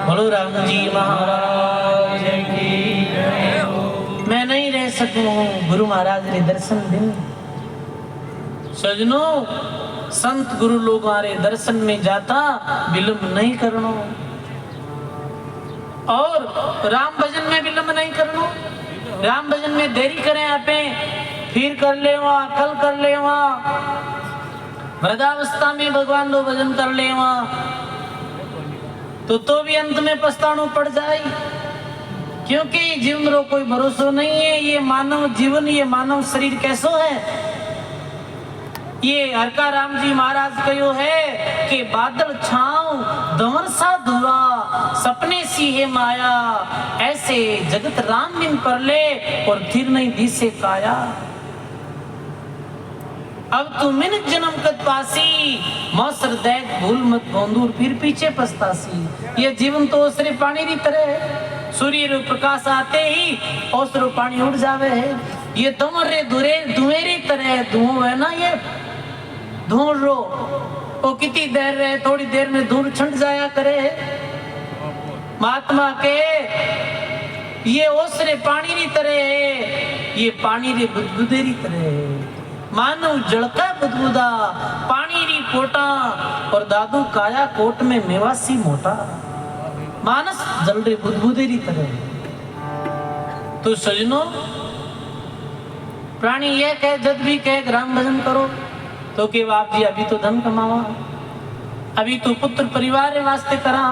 बोलो राम जी महाराज की जय हो। मैं नहीं रह सकूं गुरु महाराज रे दर्शन दिन। सजनो संत गुरु लोग हमारे दर्शन में जाता विलंब नहीं करनो, और राम भजन में विलंब नहीं करनो। राम भजन में देरी करें आपे फिर कर ले वहां, कल कर ले वहां, वृद्धावस्था में भगवान लो भजन कर ले वहां, तो भी अंत में पछतानो पड़ जाए। क्योंकि जीवन रो कोई भरोसा नहीं है। ये मानव जीवन, ये मानव शरीर कैसो है। ये हरका राम जी महाराज कहो है कि बादल छांव धुआं सा धुआ सपने सी है माया, ऐसे जगत राम बिन पर ले और फिर नहीं दिसे काया। अब तू मिनट जन्म कद पासी, मौसर देख भूल मत बंदूर फिर पीछे पछतासी। ये जीवन तो ओसरे पानी की तरह है। सूर्य रो प्रकाश आते ही ओसरो पानी उड़ जावे है। ये तुमरे धुरे धुएरी तरह धुओं है ना, ये धूल रो वो कितनी देर रहे, थोड़ी देर में धूल छंट जाया करे। महात्मा के ये ओसरे पानी की तरह है, ये पानी रे बुदबुदेरी तरह है। मानव जड़का बुदबुदा पानी री कोटा, और दादू काया कोट में मेवासी मोटा। मानस जल रे बुदबुदेरी तरह। तो सजनो प्राणी ये कहे जब भी कहे राम भजन करो तो कि बाप जी अभी तो धन कमावा, अभी तो पुत्र परिवार वास्ते करा,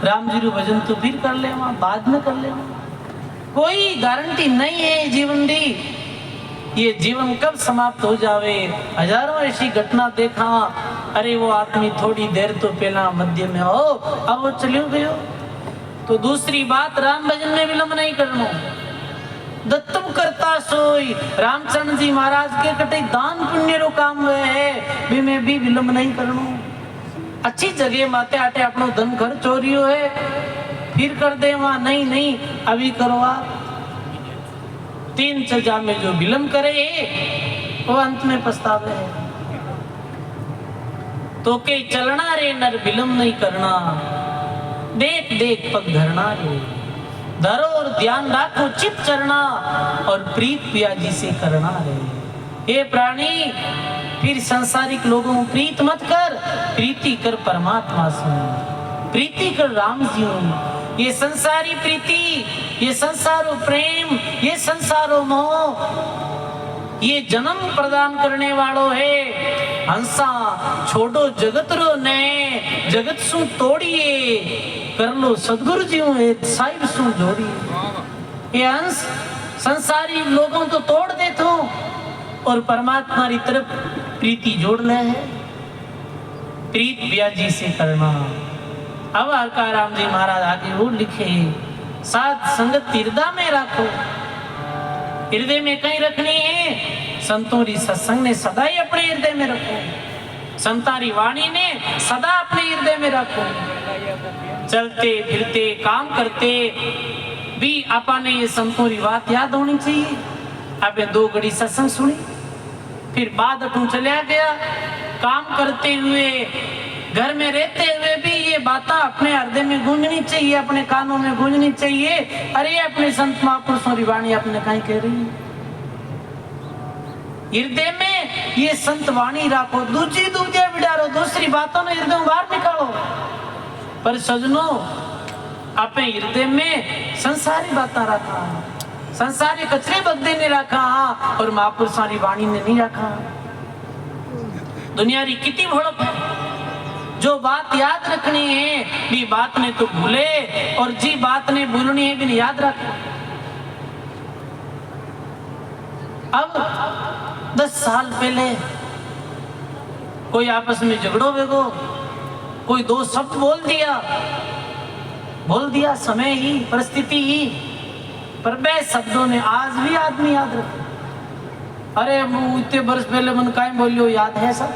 राम जी रो भजन तो फिर कर ले बाद में कर ले। कोई गारंटी नहीं है जीवन दी। ये जीवन कब समाप्त हो जावे। हजारों ऐसी घटना देखा, अरे वो आदमी थोड़ी देर तो पहला मध्य में हो, अब वो चलियो गयो। तो दूसरी बात, राम भजन में विलंब नहीं करना। दत्तम करता सोई, रामचंद्र जी महाराज के कटे दान पुण्य रो काम हुए है, भी में भी विलंब नहीं करना। अच्छी जगह माते आटे अपनो धन घर चोरियो है फिर कर दे वहां, नहीं अभी करो आप। तीन सजा में जो विलंब करे वो अंत में पछतावे है। तो के चलना रे नर विलंब नहीं करना, देख देख पग धरना रे। धरो और ध्यान राखो चित चरना, और प्रीत पिया जी से करना रे। ये प्राणी फिर सांसारिक लोगों को प्रीत मत कर, प्रीति कर परमात्मा से, प्रीति कर राम जी। ये संसारी प्रीति, ये संसारो प्रेम, ये संसारो मोह, ये जन्म प्रदान करने वालों है। हंसा छोड़ो जगत रो ने, जगत सु तोड़िए, कर लो सदगुरु जी साहिब सु जोड़िए। ये हंस संसारी लोगों तो तोड़ दे तो, और परमात्मा की तरफ प्रीति जोड़ ले है। प्रीत ब्याजी से करना। अब हरका राम जी महाराज आगे वो लिखे, साथ संगत हृदय में रखो। हृदय में कहीं रखनी है, संतों री सत्संग ने सदा ही अपने हृदय में रखो। संतारी वाणी ने सदा अपने हृदय में रखो। चलते फिरते काम करते भी आपने ये संतों री बात याद होनी चाहिए। आपने 2 घड़ी सत्संग सुनी, फिर बाद अटू चलिया गया। काम करते हुए, घर में रहते हुए भी ये बातें अपने हृदय में गूंजनी चाहिए, अपने कानों में गूंजनी चाहिए। अरे अपने संत महापुरुषों की वाणी अपने कहीं कह रही है। हृदय में ये संत वाणी रखो, दूसरी बिडारो, दूसरी बातों ने हृदय बाहर निकालो। पर सजनो अपने हृदय में संसारी बातें रखा, संसारी कचरे बगदे ने रखा, और महापुरुषों की वाणी ने नहीं रखा। दुनिया री कितनी भड़क है। जो बात याद रखनी है भी बात ने तो भूले, और जी बात ने भूलनी है भी नहीं याद रखो। अब 10 साल पहले कोई आपस में झगड़ो वेगो, कोई 2 शब्द बोल दिया समय ही, परिस्थिति ही, पर वे शब्दों ने आज भी आदमी याद रखे। अरे इतने वर्ष पहले मन काय बोलियो, याद है सब।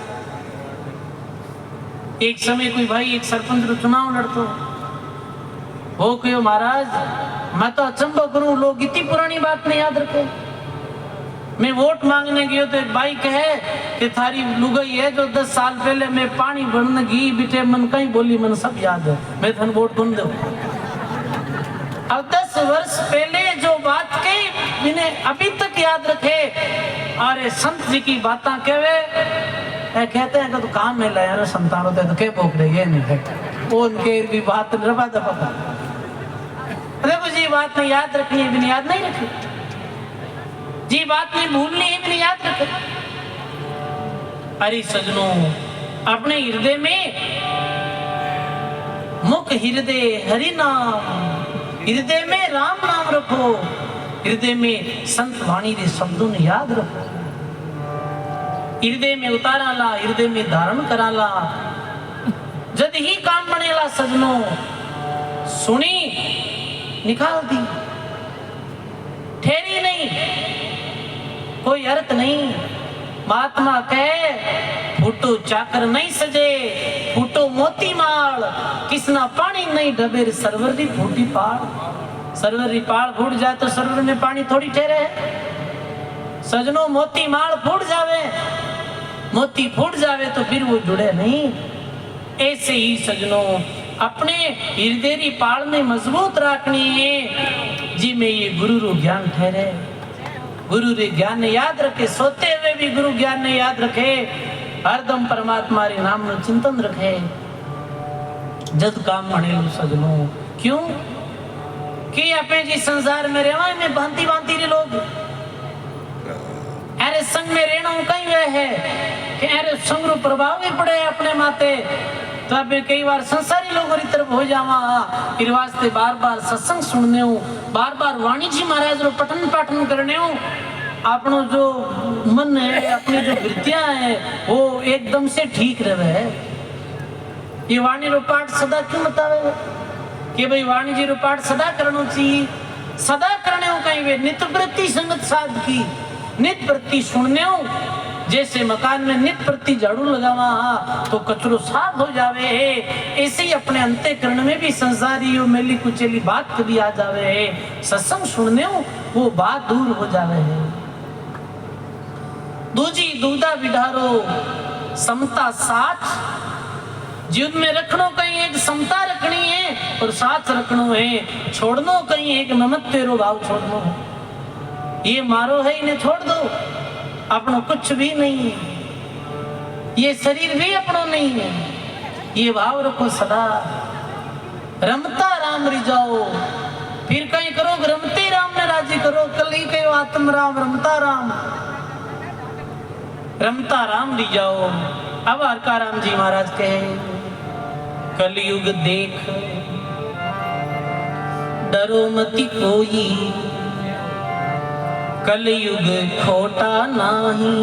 एक समय कोई भाई एक सरपंच रो चुनाव लड़तो हो, कहो महाराज मैं तो अचंबो करूं, लोग इतनी पुरानी बात नहीं याद रखे। मैं वोट मांगने गयो तो एक भाई कहे कि थारी लुगाई है जो 10 साल पहले मैं पानी भरने गई बिटे मन कहीं बोली, मन सब याद है, मैं थन वोट कौन दो। अब 10 वर्ष पहले जो बात कही इन्हें अभी तक याद रखे। अरे संत जी की बातें कहते हैं कि तो काम में लाया ना संतान होते तो क्या भोग रही है नहीं वो उनके भी बात रबा दबा देखो जी बात नहीं याद रखनी है भी नहीं याद नहीं रखी जी बात नहीं भूलनी है भी नहीं याद रखे। अरे सजनों अपने हृदय में मुख हृदय हरि नाम हृदय में राम नाम रखो हृदय में संत वाणी के शब्दों ने याद रखो हृदय में उतारा ला हृदय में धारण करा ला जद ही काम बनेला सजनों सुनी निकाल दी ठहरी नहीं कोई अर्थ नहीं। महात्मा कहे फूटो चाकर नहीं सजे फूटो मोती माल किसना पानी नहीं डबेर सरवर री फूटी पाड़ सरवर री पाड़ फूट जाए तो सरवर में पानी थोड़ी ठहरे सजनों मोती माल फूट जावे मोती फूट जावे तो फिर वो जुड़े नहीं। ऐसे ही सजनों अपने हृदय री पाड़ में मजबूत रखनी है जी में ये गुरु रू ज्ञान ठहरे गुरु रे ज्ञान ने याद रखे सोते हुए भी गुरु ज्ञान ने याद रखे हरदम परमात्मा रे नाम नो चिंतन रखे जद काम बनेलू सजनों क्यों कि अपने जी संसार में रेवा में भांति भांति रे लोग अरे संग में रहना कहीं वह है कि अरे संग रो प्रभाव भी पड़े अपने माते तो अब कई बार संसारी लोगों की तरफ हो जावा फिर वास्ते बार बार सत्संग सुनने हो बार बार वाणी जी महाराज रो पठन पाठन करने हो अपनो जो मन है अपनी जो वृत्तियां है वो एकदम से ठीक रहे। ये वाणी रो पाठ सदा क्यों बतावे कि भाई वाणी जी रो पाठ सदा करना चाहिए सदा करने हो कहीं वे नित्य प्रति संगत साध की नित्य प्रति सुनने हो जैसे मकान में नित्य प्रति झाड़ू लगावा तो कचरो साफ हो जावे है ऐसे ही अपने अंतःकरण में भी संसारी मेली कुचेली बात कभी आ जावे है सत्संग सुनने हो वो बात दूर हो जावे है। दूजी दूधा बिढ़ारो समता साथ जीवन में रखनो कहीं एक समता रखनी है और साथ रखनो है छोड़नो कहीं एक नमत तेरो भाव छोड़नो है ये मारो है इन्हें छोड़ दो अपनो कुछ भी नहीं है ये शरीर भी अपनो नहीं है ये भाव रखो सदा रमता राम रिजाओ फिर कहीं करो रमते राम ने राजी करो कल ही कहो आत्म राम रमता राम रिजाओ। अब हरका राम जी महाराज कहे कलयुग देख डरो मति कोई कलयुग खोटा नाही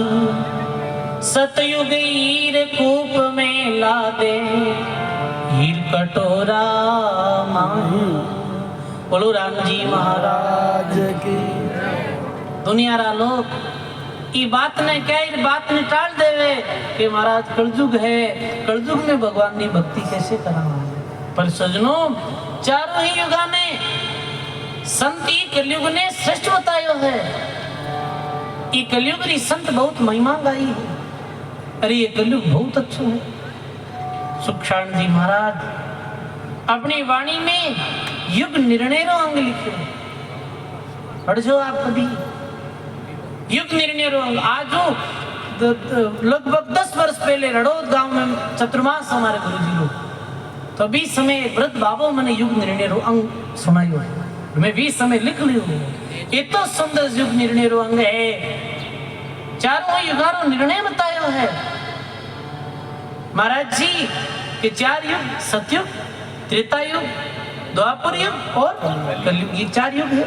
सतयुग हीर कूप में ला दे हीर कटोरा माही। बोलो राम जी महाराज की दुनिया रा लोग ये बात ने क्या ये बात ने टाल देवे कि महाराज कलयुग है कलयुग में भगवान की भक्ति कैसे कराना पर सजनों चारों ही युगा में संत ही कलयुग ने श्रेष्ठ बतायो है ये कलयुग री संत बहुत महिमा गाई है। अरे ये कलयुग बहुत अच्छा है। सुखशान जी महाराज अपनी वाणी में युग निर्णय रो अंग लिखे पढ़ जो आप कभी युग निर्णय रो अंग आज लगभग 10 वर्ष पहले रड़ोद गांव में चतुर्मास हमारे गुरुजी लोग तो 20 समय व्रत बाबो मैंने युग निर्णय रो अंग सुनायो मैं 20 समय लिख लियो ये तो सुंदर युग निर्णय रो अंग है चारों युगारो निर्णय बतायो है महाराज जी के 4 युग सतयुग त्रेता युग द्वापर युग और कलयुग ये 4 युग है।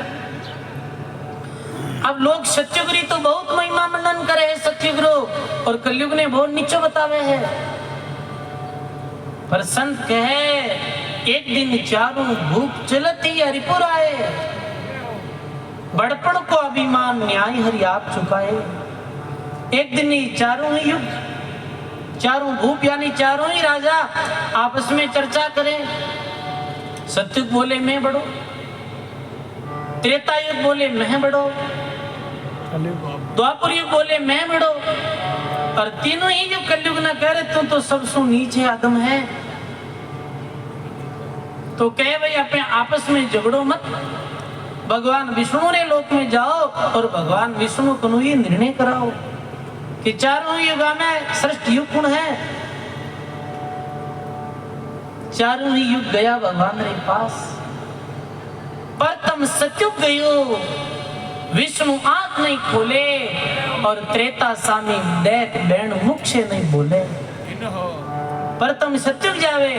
अब लोग सतयुग री तो बहुत महिमा मनन करे है सतयुग रो और कलयुग ने बहुत नीचो बतावे है पर संत कहे एक दिन चारों भूख चलती हरिपुर आए बड़पण को अभिमान न्याय हरि आप चुकाए। एक दिन ही चारों ही युग चारों भूप यानी चारों ही राजा आपस में चर्चा करें सतयुग बोले मैं बड़ो त्रेता युग बोले मैं बड़ो द्वापर युग बोले मैं बड़ो और तीनों ही युग कलयुग न कह रहे तो सब सु नीचे आदम है तो कहे भाई अपने आपस में झगड़ो मत, भगवान विष्णु रे लोक में जाओ और भगवान विष्णु को ये निर्णय कराओ कि चारों युग में श्रेष्ठ युग कौन है। चारों ही युग गया भगवान रे पास, प्रथम सतयुग गयो, विष्णु आंख नहीं खोले और त्रेता स्वामी देख बैण मुख से नहीं बोले। प्रथम सतयुग जावे,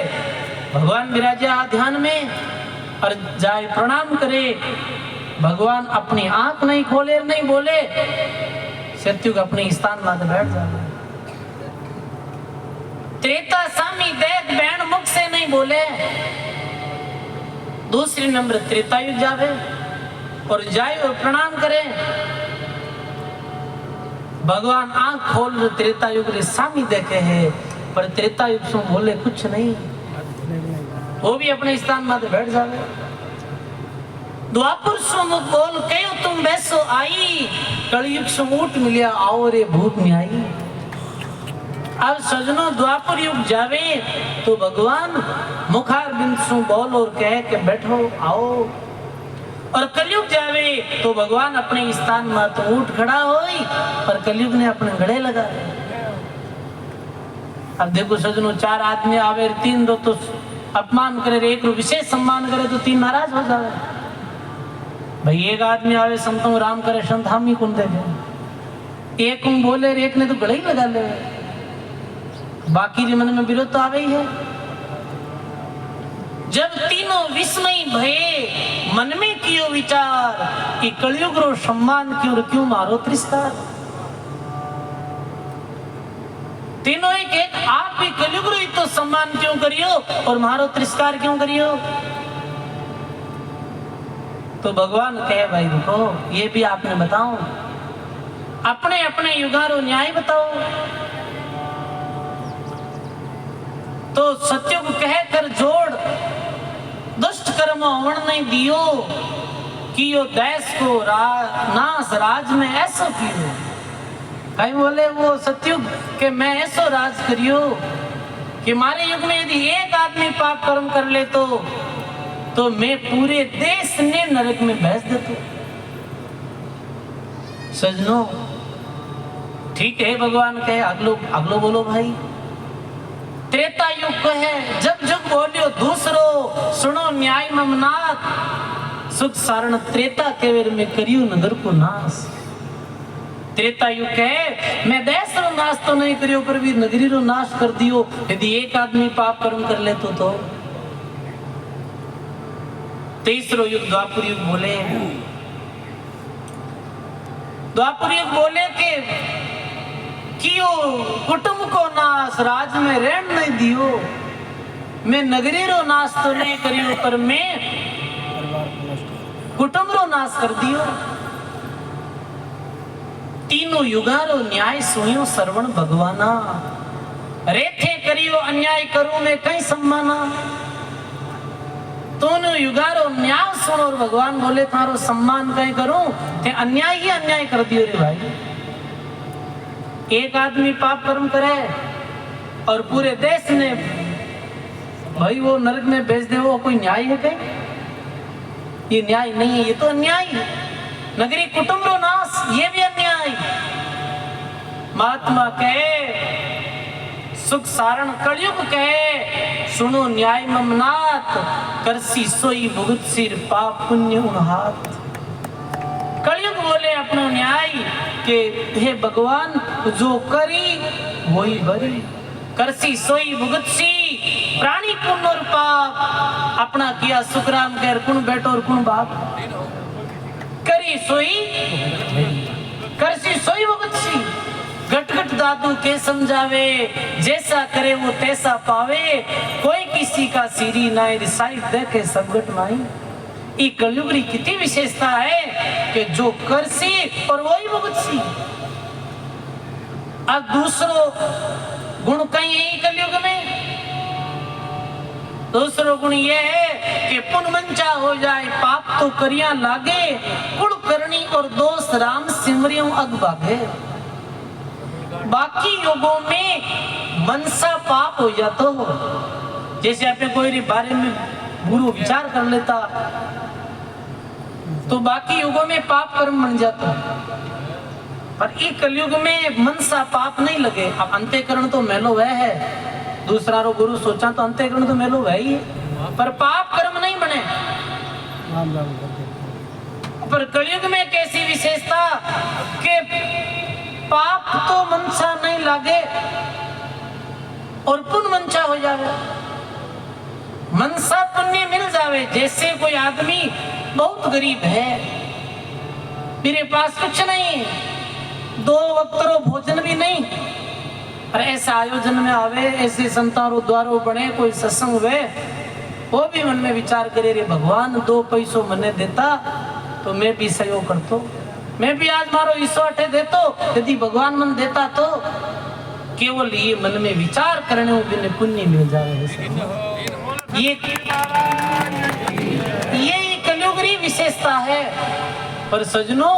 भगवान विराजा ध्यान में और जाए प्रणाम करे, भगवान अपनी आंख नहीं खोले नहीं बोले, सतयुग अपने स्थान में बैठ जावे। त्रेता स्वामी देख बैण मुख से नहीं बोले, दूसरी नंबर त्रेतायुग जावे और जाए और प्रणाम करे, भगवान आंख खोल त्रेतायुग रे स्वामी देखे है पर त्रेतायुग से बोले कुछ नहीं, वो भी अपने स्थान में बैठ जावे। द्वापर सो मुख बोल कहो तुम बैसो आई, कलयुग से ऊट मिलिया आओ रे भूत में आई। अब सजनो द्वापर युग जावे तो भगवान मुखार बिंद सु बोल और कह के बैठो आओ, और कलयुग जावे तो भगवान अपने स्थान में तो ऊट खड़ा होई और कलयुग ने अपने गले लगा। अब देखो सजनो, चार आदमी आवे, तीन रो तो अपमान करे, एक रो विशेष सम्मान करे तो तीन नाराज हो जावे। भाई एक आदमी आवे संतों राम करे, संत हम ही कौन देखे, एक को बोले एक ने तो गले ही लगा ले, बाकी के मन में विरोध तो आवे ही है। जब तीनों विस्मय भये मन में कियो विचार कि कलयुग रो सम्मान क्यों मारो त्रिस्कार। तीनों एक आप भी कलयुग रो तो सम्मान क्यों करियो और मारो त्रिस्कार क्यों करियो। तो भगवान कहे भाई रुको, ये भी आपने बताओ, अपने अपने युगारो न्याय बताओ। तो सत्युग कह कर जोड़ दुष्ट कर्म होवन नहीं दियो, कियो देश को नाश राज में ऐसो कियो। कहीं बोले वो सत्युग के मैं ऐसो राज करियो कि हमारे युग में यदि एक आदमी पाप कर्म कर ले तो मैं पूरे देश ने नरक में भेज देता। सजनो ठीक है, भगवान कहे अगलो बोलो भाई। त्रेता युग कहे जब जुग बोलियो दूसरो, सुनो न्याय ममनाथ, सुख सारण त्रेता केवेर में करियो नगर को नाश। त्रेता युग कहे मैं देश रो नाश तो नहीं करियो पर भी नगरी रो नाश कर दियो यदि एक आदमी पाप कर्म कर ले तो। तीसरो युग द्वापर युग बोले, द्वापर युग बोले के कियो कुटुंब को नाश राज में रहन नहीं दियो, मैं नगरी रो नाश तो नहीं करियो पर मैं कुटुंब रो नाश कर दियो। तीनों युगारो न्याय सुनियो श्रवण भगवाना, रेथे करियो अन्याय करूं मैं कहीं सम्माना। दोनों युगारो न्याय सुनो और भगवान बोले थारो सम्मान कहीं करूं, ते अन्याय ही अन्याय कर दियो रे भाई। एक आदमी पाप कर्म करे और पूरे देश ने भाई वो नरक में भेज दे, वो कोई न्याय है कहीं? ये न्याय नहीं है, ये तो अन्याय है। नगरी कुटुंब रो नाश, ये भी अन्याय। महात्मा कहे सुख सारण कलयुग कहे, सुनो न्याय ममनाथ, करसी सोई भुगत सिर पाप पुण्य उन्हात। कलयुग बोले अपनो न्याय के हे भगवान जो करी वही भरी, करसी सोई भुगत सी, प्राणी पुण्य और पाप अपना किया सुखराम कह कुण बैठो और कुण बाप, करी सोई करसी सोई भुगत सी। घट घट दादू के समझावे, जैसा करे वो तैसा पावे, कोई किसी का सीरी नाई रिसाई देखे सब घट माई। ये कलयुग की कितनी विशेषता है कि जो करसी और वही भुगतसी। अब दूसरो गुण कहीं है कलयुग में, दूसरो गुण ये है कि पुण्य मंचा हो जाए पाप तो करिया लागे, कुल करनी और दोष राम सिमरियों अग भागे। बाकी युगों में मनसा पाप हो जाता हो, जैसे आपने कोई बारे में बुरो विचार कर लेता तो बाकी युगों में पाप कर्म बन जाता, पर एक कलयुग में मनसा पाप नहीं लगे। अब अंत्यकरण तो मेलो वह है, दूसरा रो गुरु सोचा तो अंत्यकरण तो मेलो वह ही है, पर पाप कर्म नहीं बने। पर कलयुग में कैसी विशेषता कि पाप तो मनसा नहीं लागे और पुण्य मनसा हो जावे, मनसा पुण्य मिल जावे। जैसे कोई आदमी बहुत गरीब है, मेरे पास कुछ नहीं, 2 वक्त रो भोजन भी नहीं, और ऐसा आयोजन में आवे, ऐसे संतारों द्वारों बने, कोई सत्संग हुए, वो भी मन में विचार करे रे भगवान 2 पैसों मने देता तो मैं भी सहयोग करतो, मैं भी आज मारो ईसो अठे देतो, यदि भगवान मन देता तो केवल ये मन में विचार करने में बिना पुण्य मिल जाए। ये कलयुग की विशेषता है। पर सजनों,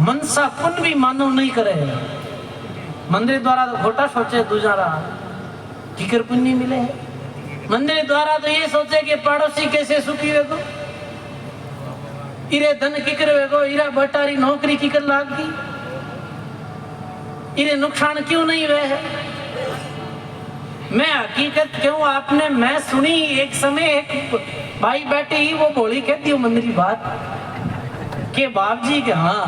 मनसा पुण्य भी मानव नहीं करे, मंदिर द्वारा तो खोटा सोचे दूसरा जिक्र पुण्य मिले है, मंदिर द्वारा तो ये सोचे कि पड़ोसी कैसे सुखी वेगो, इरे धन किकर वेगो, इरा बटारी नौकरी किकर लाग गई, इरे नुकसान क्यों नहीं हुए है। मैं हकीकत क्यों आपने मैं सुनी एक समय, एक भाई बैठे ही वो बोली कहती हूँ मंदिर बात के बाप जी के हाँ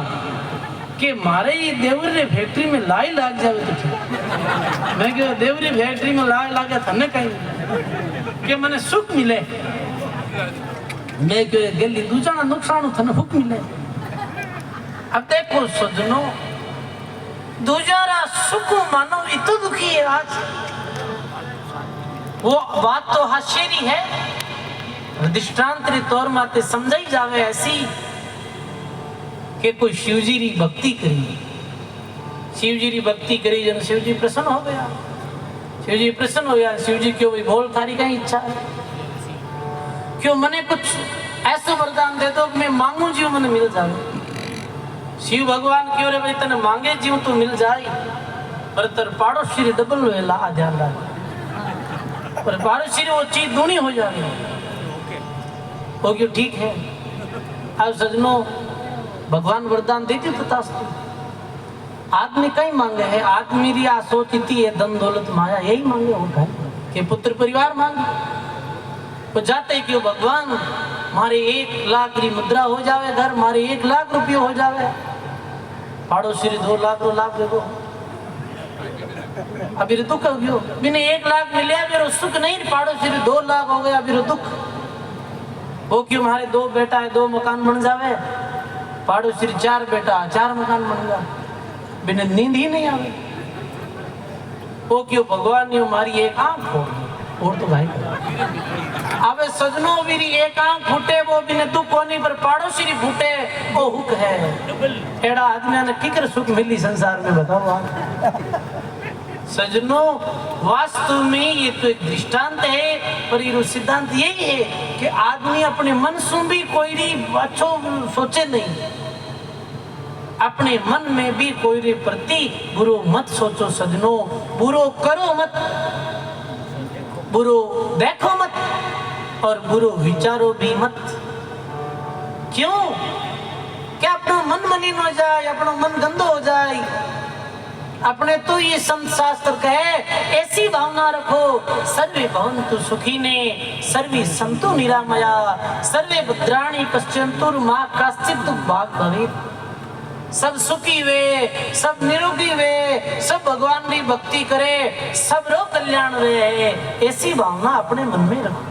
कि मारे ही देवरी फैक्ट्री में लाई लाग जावे तो ठीक। मैं क्यों देवरी फैक्ट्री में लाई लागे थने कहीं कि मने सुख मिले, मैं क्यों गली दूसरा नुकसान थने सुख मिले। अब देखो सजनों, दूसरा सुख मानो इतो दुखी है आज, वो बात तो हाशेरी है, दृष्टांत रे तौर माते समझाई जावे ऐसी कि कोई शिवजी री भक्ति करी, शिवजी री भक्ति करी, जन शिवजी प्रसन्न हो गया, शिवजी प्रसन्न हो गया, शिवजी क्यों भाई बोल थारी का इच्छा है, क्यों मने कुछ ऐसा वरदान दे दो कि मैं मांगू जीव मने मिल जाए। शिव भगवान क्यों रे भाई तने मांगे जीव तो मिल जाए, पर तर पाड़ोशी रे डबल वेला आ ध्यान रख, पर पाड़ोशी रे वो चीज दूनी हो जाए, वो क्यों ठीक है। अब सजनों, भगवान वरदान देती तथास्तु, आदमी कहीं मांगे है, आदमी री आ सोच इतनी है, धन दौलत माया यही मांगे, और कहीं कि पुत्र परिवार मांगे, तो जाते क्यों भगवान मारे 1 लाख री मुद्रा हो जावे घर, मारे 1 लाख रुपये हो जावे, पाड़ोसी रे 2 लाख रो लाभ देखो, अभी रे दुख हो गयो, बिना 1 लाख मिले अभी सुख नहीं, पाड़ोसी रे 2 लाख हो गया अभी रे दुख। वो क्यों हमारे 2 बेटा है 2 मकान बन जावे, पाड़ोसी रे 4 बेटा 4 मकान बन गया, बिना नींद ही नहीं आवे। वो क्यों भगवान ने हमारी 1 आंख खोल दी, और तो भाई अब सजनों मेरी 1 आंख फूटे वो बिना दुख होने पर पाड़ोसी री फूटे वो हुक है। एड़ा आदमी ने किकर सुख मिली संसार में बताओ आप। सजनों, वास्तव में ये तो एक दृष्टांत है, पर ये सिद्धांत यही है कि आदमी अपने मन से भी कोई री अच्छो सोचे नहीं, अपने मन में भी कोई रे प्रति बुरो मत सोचो सजनों, बुरो करो मत, बुरो देखो मत, और बुरो विचारो भी मत। क्यों? क्या अपना मन मलिन हो जाए, अपना मन गंदो हो जाए। अपने तो ये संत शास्त्र कहे ऐसी भावना रखो, सर्वे भवन्तु सुखिने सर्वे सन्तु निरामया सर्वे भद्राणि पश्यन्तु मा कश्चित् दुःख भाग् भवेत्। सब सुखी वे, सब निरोगी वे, सब भगवान की भक्ति करे, सब रो कल्याण वे, ऐसी भावना अपने मन में रखो।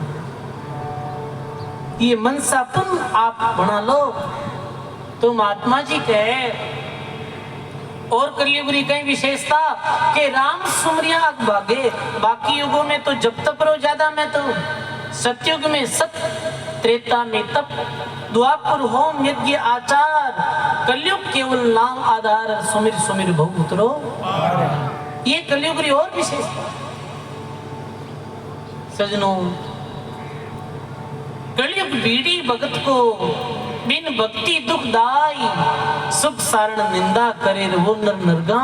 ये मनसा तुम आप बना लो। तुम आत्मा जी कहे और कलयुग की कई विशेषता के राम सुमरिया भागे, बाकी युगों में तो जब तप रो ज्यादा में तो सतयुग में सत, त्रेता में तप, द्वापर होम यज्ञ आचार, कलयुग केवल नाम आधार, सुमिर सुमिर बहु उतरो। ये कलयुग की और विशेषता। सजनों, कलयुग बीड़ी भगत को बिन भक्ति दुखदाई, सुख सारण निंदा करे वो नर नरगा।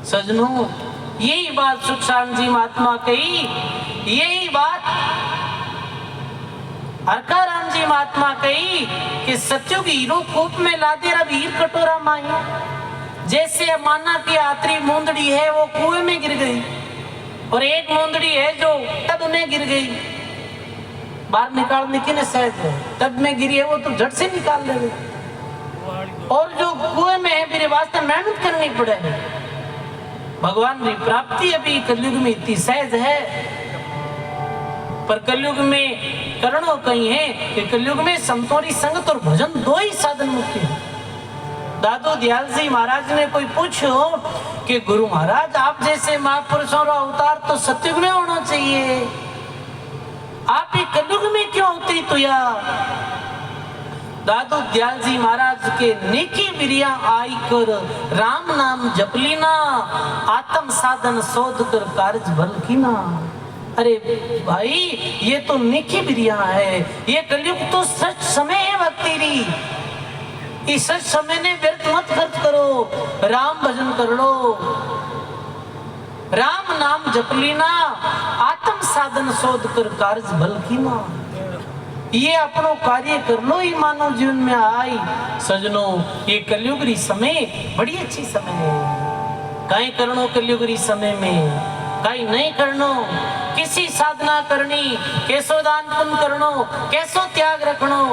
सजनों, यही बात सुखशांत जी महात्मा कही, यही बात हरकाराम जी महात्मा कही कि सत्युग हीरो कूप में ला दे रब हीर कटोरा माही। जैसे माना कि आतरी मूंदड़ी है वो कुएं में गिर गई और एक मूंदड़ी है जो तब में गिर गई, बाहर निकालने की न सहज है, तब में गिरी है वो तो झट से निकाल ले, और जो कुएं में है मेरे वास्ते मेहनत करनी पड़े। भगवान की प्राप्ति अभी कलयुग में इतनी सहज है, पर कलयुग में करणों कहीं है कि कलयुग में संतोरी संगत और भजन दो ही साधन मुक्ति है। दादू दयाल जी महाराज ने कोई पूछो कि गुरु महाराज आप जैसे महापुरुषों का अवतार तो सतयुग में होना चाहिए, आप ही कलयुग में क्यों होती तो या? दादू दयाल जी महाराज के नेकी बिरिया आई कर राम नाम जपलीना, आत्म साधन शोध कर कार्य भल कीना। अरे भाई ये तो नेकी बिरिया है, ये कलयुग तो सच समय है भक्ति री, इस सच समय ने व्यर्थ मत खर्च करो, राम भजन कर लो, राम नाम जपलीना, आत्म साधन शोध कर कार्य भल कीना। ये अपनो कार्य कर लो ही मानव जीवन में आई। सजनो ये कलयुग री समय बड़ी अच्छी समय है, कहीं करनो कलयुग री समय में, कहीं नहीं करनो, किसी साधना करनी, कैसो दान पुण्य करनो, कैसो त्याग रखनो।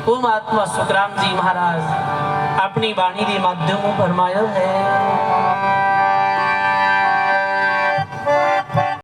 वो महात्मा सुखराम जी महाराज अपनी वाणी के माध्यमों फरमाया है,